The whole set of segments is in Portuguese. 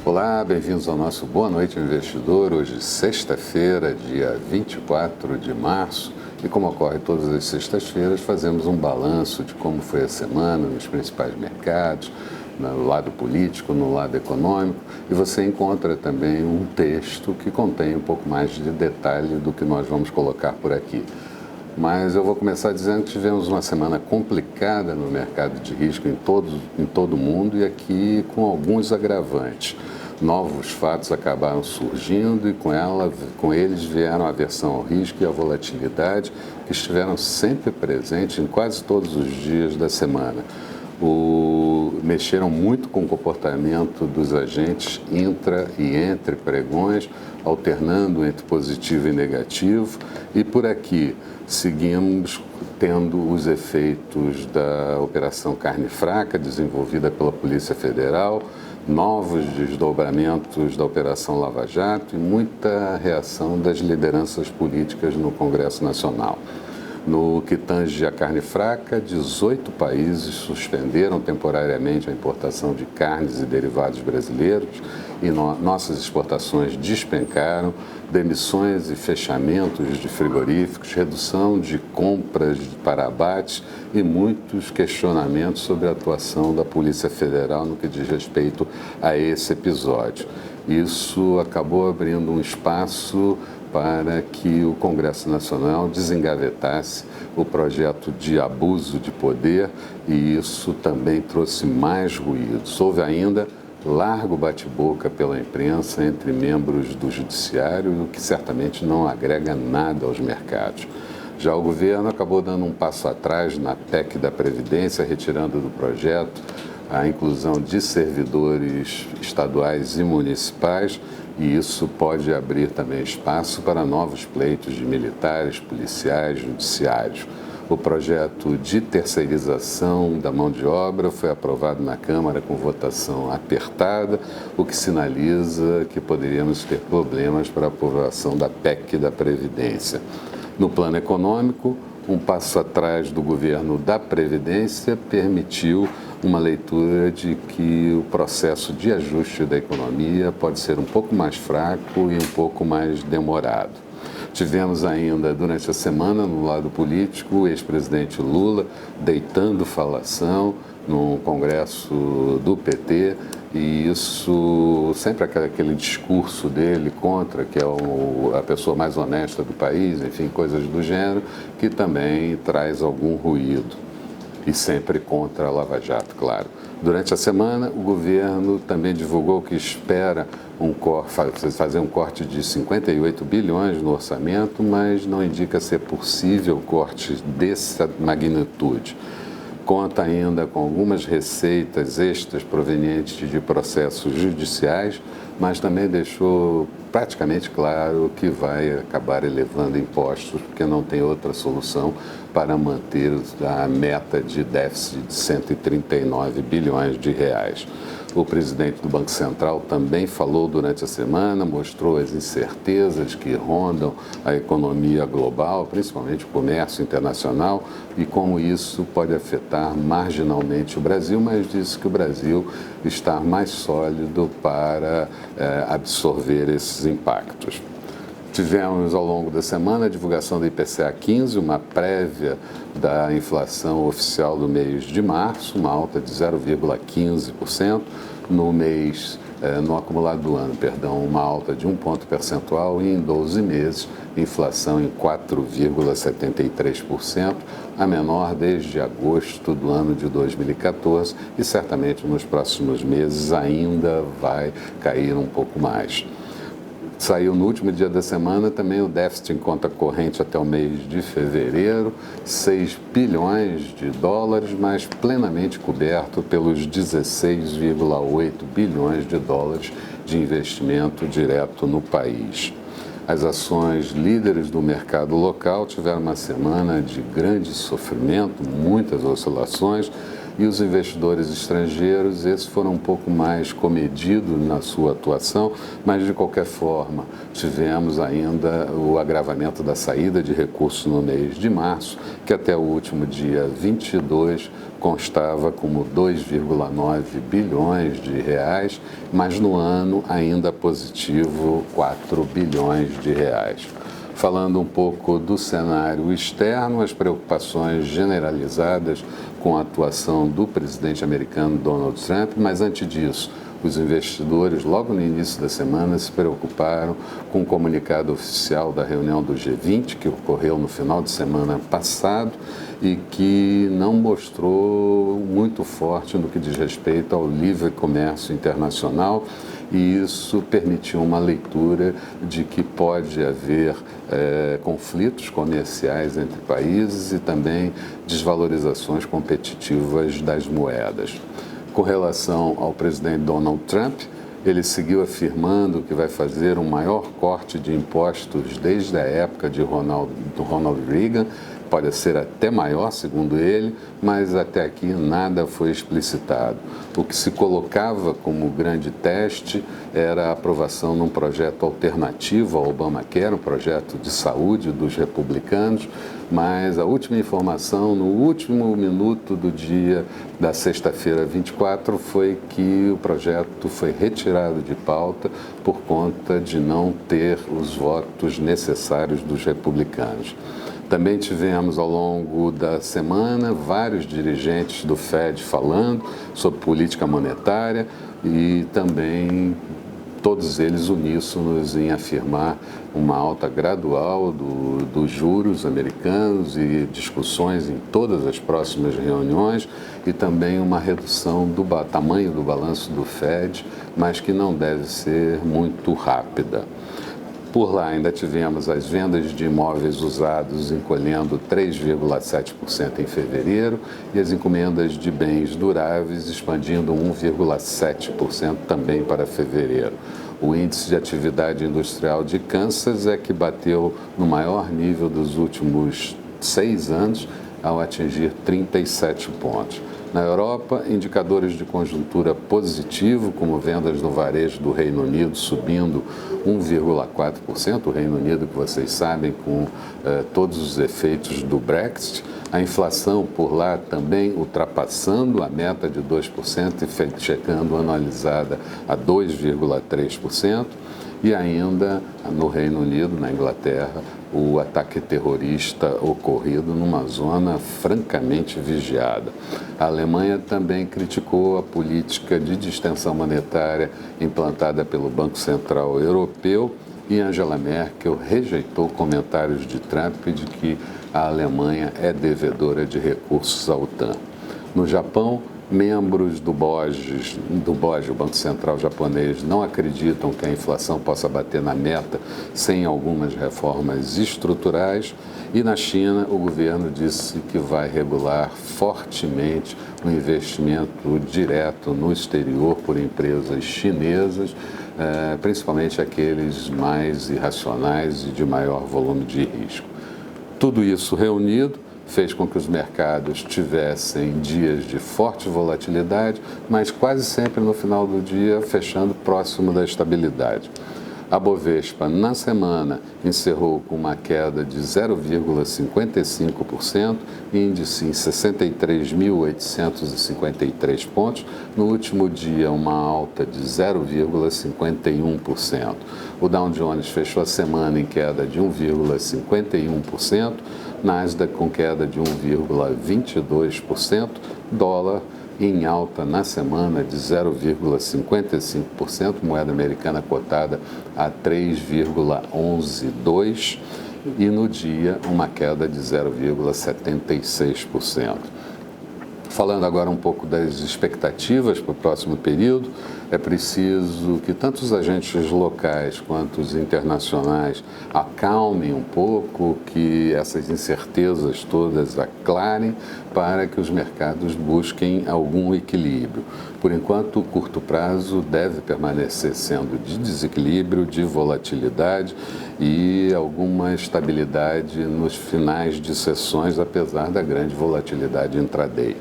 Olá, bem-vindos ao nosso Boa Noite Investidor. Hoje, sexta-feira, dia 24 de março. E como ocorre todas as sextas-feiras, fazemos um balanço de como foi a semana nos principais mercados, no lado político, no lado econômico. E você encontra também um texto que contém um pouco mais de detalhe do que nós vamos colocar por aqui. Mas eu vou começar dizendo que tivemos uma semana complicada no mercado de risco em todo o mundo e aqui com alguns agravantes. Novos fatos acabaram surgindo e com eles vieram a aversão ao risco e a volatilidade que estiveram sempre presentes em quase todos os dias da semana. Mexeram muito com o comportamento dos agentes intra e entre pregões, alternando entre positivo e negativo, e por aqui seguimos tendo os efeitos da Operação Carne Fraca, desenvolvida pela Polícia Federal, novos desdobramentos da Operação Lava Jato e muita reação das lideranças políticas no Congresso Nacional. No que tange a carne fraca, 18 países suspenderam temporariamente a importação de carnes e derivados brasileiros e nossas exportações despencaram, demissões e fechamentos de frigoríficos, redução de compras para abate e muitos questionamentos sobre a atuação da Polícia Federal no que diz respeito a esse episódio. Isso acabou abrindo um espaço para que o Congresso Nacional desengavetasse o projeto de abuso de poder e isso também trouxe mais ruídos. Houve ainda largo bate-boca pela imprensa entre membros do Judiciário, o que certamente não agrega nada aos mercados. Já o governo acabou dando um passo atrás na PEC da Previdência, retirando do projeto a inclusão de servidores estaduais e municipais, e isso pode abrir também espaço para novos pleitos de militares, policiais, judiciários. O projeto de terceirização da mão de obra foi aprovado na Câmara com votação apertada, o que sinaliza que poderíamos ter problemas para a aprovação da PEC da Previdência. No plano econômico, um passo atrás do governo da Previdência permitiu uma leitura de que o processo de ajuste da economia pode ser um pouco mais fraco e um pouco mais demorado. Tivemos ainda, durante a semana, no lado político, o ex-presidente Lula deitando falação no Congresso do PT, e isso, sempre aquele discurso dele contra, que é a pessoa mais honesta do país, enfim, coisas do gênero, que também traz algum ruído. E sempre contra a Lava Jato, claro. Durante a semana, o governo também divulgou que espera fazer um corte de 58 bilhões no orçamento, mas não indica ser possível corte dessa magnitude. Conta ainda com algumas receitas extras provenientes de processos judiciais, mas também deixou praticamente claro que vai acabar elevando impostos, porque não tem outra solução para manter a meta de déficit de 139 bilhões de reais. O presidente do Banco Central também falou durante a semana, mostrou as incertezas que rondam a economia global, principalmente o comércio internacional, e como isso pode afetar marginalmente o Brasil, mas disse que o Brasil está mais sólido para absorver esses impactos. Tivemos ao longo da semana a divulgação do IPCA 15, uma prévia da inflação oficial do mês de março, uma alta de 0,15%, no acumulado do ano, uma alta de 1 ponto percentual e em 12 meses, inflação em 4,73%, a menor desde agosto do ano de 2014 e certamente nos próximos meses ainda vai cair um pouco mais. Saiu no último dia da semana também o déficit em conta corrente até o mês de fevereiro, 6 bilhões de dólares, mas plenamente coberto pelos 16,8 bilhões de dólares de investimento direto no país. As ações líderes do mercado local tiveram uma semana de grande sofrimento, muitas oscilações, e os investidores estrangeiros, esses foram um pouco mais comedidos na sua atuação, mas de qualquer forma tivemos ainda o agravamento da saída de recursos no mês de março, que até o último dia 22 constava como 2,9 bilhões de reais, mas no ano ainda positivo 4 bilhões de reais. Falando um pouco do cenário externo, as preocupações generalizadas com a atuação do presidente americano Donald Trump, mas antes disso, os investidores, logo no início da semana, se preocuparam com o comunicado oficial da reunião do G20, que ocorreu no final de semana passado e que não mostrou muito forte no que diz respeito ao livre comércio internacional, e isso permitiu uma leitura de que pode haver conflitos comerciais entre países e também desvalorizações competitivas das moedas. Com relação ao presidente Donald Trump, ele seguiu afirmando que vai fazer um maior corte de impostos desde a época de Ronald Reagan, pode ser até maior, segundo ele, mas até aqui nada foi explicitado. O que se colocava como grande teste era a aprovação num projeto alternativo ao Obamacare, um projeto de saúde dos republicanos, mas a última informação, no último minuto do dia da sexta-feira 24, foi que o projeto foi retirado de pauta por conta de não ter os votos necessários dos republicanos. Também tivemos ao longo da semana vários dirigentes do Fed falando sobre política monetária e também todos eles uníssonos em afirmar uma alta gradual dos juros americanos e discussões em todas as próximas reuniões e também uma redução do tamanho do balanço do Fed, mas que não deve ser muito rápida. Por lá ainda tivemos as vendas de imóveis usados encolhendo 3,7% em fevereiro e as encomendas de bens duráveis expandindo 1,7% também para fevereiro. O índice de atividade industrial de Kansas é que bateu no maior nível dos últimos 6 anos, ao atingir 37 pontos. Na Europa, indicadores de conjuntura positivo, como vendas no varejo do Reino Unido subindo 1,4%, o Reino Unido, que vocês sabem, com todos os efeitos do Brexit, a inflação por lá também ultrapassando a meta de 2% e chegando anualizada a 2,3%, e ainda no Reino Unido, na Inglaterra, o ataque terrorista ocorrido numa zona francamente vigiada. A Alemanha também criticou a política de distensão monetária implantada pelo Banco Central Europeu e Angela Merkel rejeitou comentários de Trump de que a Alemanha é devedora de recursos à OTAN. No Japão, membros do BOJ, o Banco Central japonês, não acreditam que a inflação possa bater na meta sem algumas reformas estruturais. E na China, o governo disse que vai regular fortemente o investimento direto no exterior por empresas chinesas, principalmente aqueles mais irracionais e de maior volume de risco. Tudo isso reunido fez com que os mercados tivessem dias de forte volatilidade, mas quase sempre no final do dia fechando próximo da estabilidade. A Bovespa, na semana, encerrou com uma queda de 0,55%, índice em 63.853 pontos. No último dia, uma alta de 0,51%. O Dow Jones fechou a semana em queda de 1,51%, Nasdaq com queda de 1,22%, dólar em alta na semana de 0,55%, moeda americana cotada a 3,112 e no dia uma queda de 0,76%. Falando agora um pouco das expectativas para o próximo período, é preciso que tanto os agentes locais quanto os internacionais acalmem um pouco, que essas incertezas todas aclarem para que os mercados busquem algum equilíbrio. Por enquanto, o curto prazo deve permanecer sendo de desequilíbrio, de volatilidade e alguma estabilidade nos finais de sessões, apesar da grande volatilidade intraday.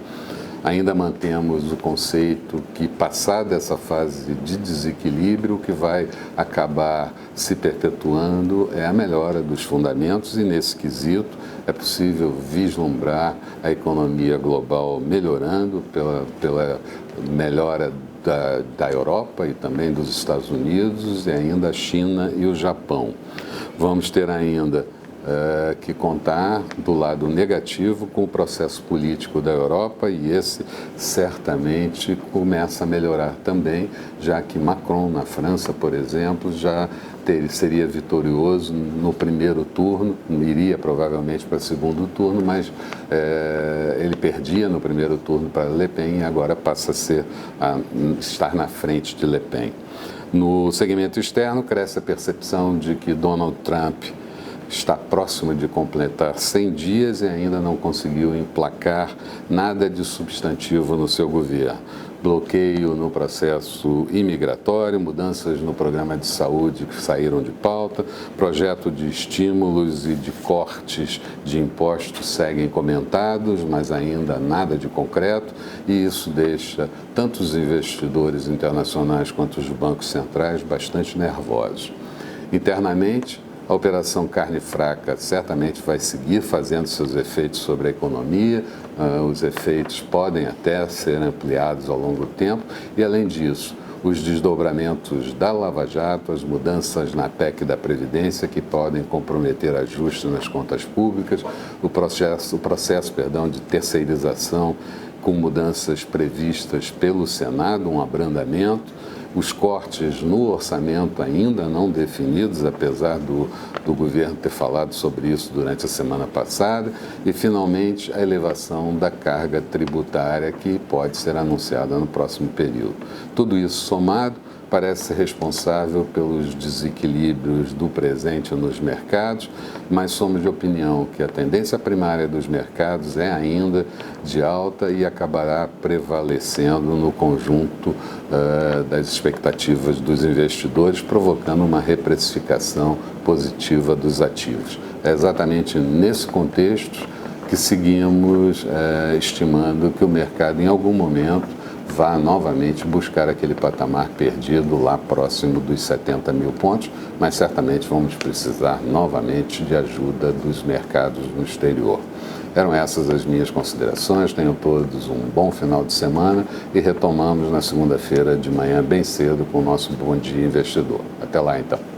Ainda mantemos o conceito que, passada essa fase de desequilíbrio, o que vai acabar se perpetuando é a melhora dos fundamentos, e nesse quesito é possível vislumbrar a economia global melhorando pela melhora da Europa e também dos Estados Unidos, e ainda a China e o Japão. Vamos ter ainda que contar do lado negativo com o processo político da Europa, e esse certamente começa a melhorar também, já que Macron, na França, por exemplo, já seria vitorioso no primeiro turno, iria provavelmente para o segundo turno, mas ele perdia no primeiro turno para Le Pen e agora passa a estar na frente de Le Pen. No segmento externo, cresce a percepção de que Donald Trump está próximo de completar 100 dias e ainda não conseguiu emplacar nada de substantivo no seu governo. Bloqueio no processo imigratório, mudanças no programa de saúde que saíram de pauta, projeto de estímulos e de cortes de impostos seguem comentados, mas ainda nada de concreto, e isso deixa tanto os investidores internacionais quanto os bancos centrais bastante nervosos. Internamente, a operação carne fraca certamente vai seguir fazendo seus efeitos sobre a economia, os efeitos podem até ser ampliados ao longo do tempo, e além disso, os desdobramentos da Lava Jato, as mudanças na PEC da Previdência que podem comprometer ajustes nas contas públicas, o processo de terceirização com mudanças previstas pelo Senado, um abrandamento, os cortes no orçamento ainda não definidos, apesar do governo ter falado sobre isso durante a semana passada, e, finalmente, a elevação da carga tributária que pode ser anunciada no próximo período. Tudo isso somado parece ser responsável pelos desequilíbrios do presente nos mercados, mas somos de opinião que a tendência primária dos mercados é ainda de alta e acabará prevalecendo no conjunto das expectativas dos investidores, provocando uma reprecificação positiva dos ativos. É exatamente nesse contexto que seguimos estimando que o mercado, em algum momento, vá novamente buscar aquele patamar perdido lá próximo dos 70 mil pontos, mas certamente vamos precisar novamente de ajuda dos mercados no exterior. Eram essas as minhas considerações, tenham todos um bom final de semana e retomamos na segunda-feira de manhã bem cedo com o nosso Bom Dia Investidor. Até lá então.